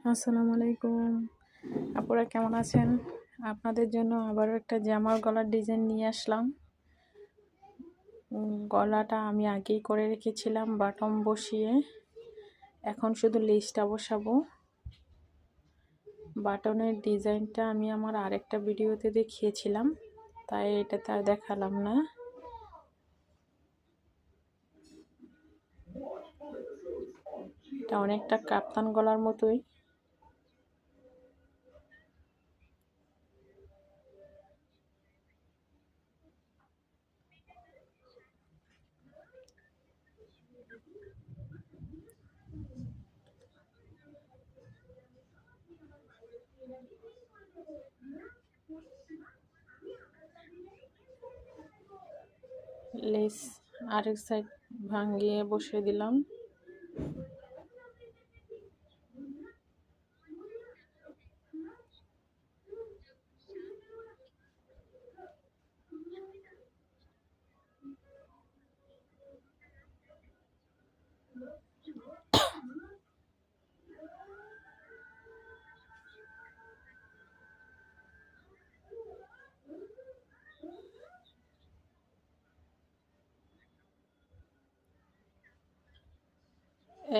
আসসালামু আলাইকুম। আপনারা কেমন আছেন? আপনাদের জন্য আবারও একটা জামার গলার ডিজাইন নিয়ে আসলাম। গলাটা আমি আগেই করে রেখেছিলাম বাটম বসিয়ে। এখন শুধু লেসটা বসাবো। বাটনের ডিজাইনটা আমি আমার আরেকটা ভিডিওতে দেখিয়েছিলাম, তাই এটাতে আর দেখালাম না। এটা অনেকটা কাপ্তান গলার মতোই। লেস আরেক সাইড ভাঙিয়ে বসিয়ে দিলাম।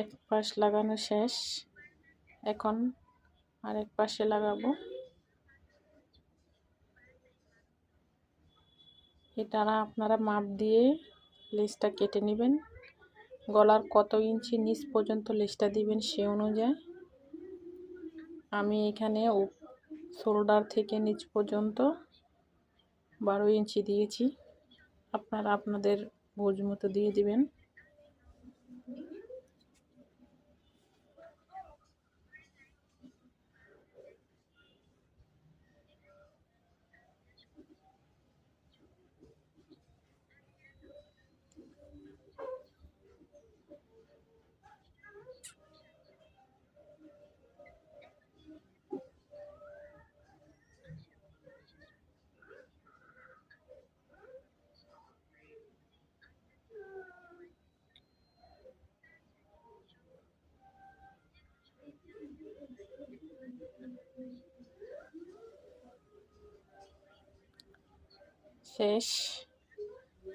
এক পাশ লাগানো শেষ, এখন আরেক পাশে লাগাবো। এটা আপনারা মাপ দিয়ে লেসটা কেটে নেবেন। গলার কত ইঞ্চি নিচ পর্যন্ত লেসটা দিবেন সে অনুযায়ী। আমি এখানে শোল্ডার থেকে নিচ পর্যন্ত 12 ইঞ্চি দিয়েছি। আপনারা আপনাদের বুঝ মতো দিয়ে দিবেন। শেষ,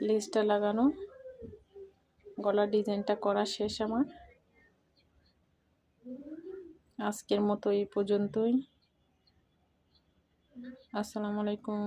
লেসটা লাগানো, গলার ডিজাইনটা করা শেষ আমার। আজকের মতো এই পর্যন্তই। আসসালামু আলাইকুম।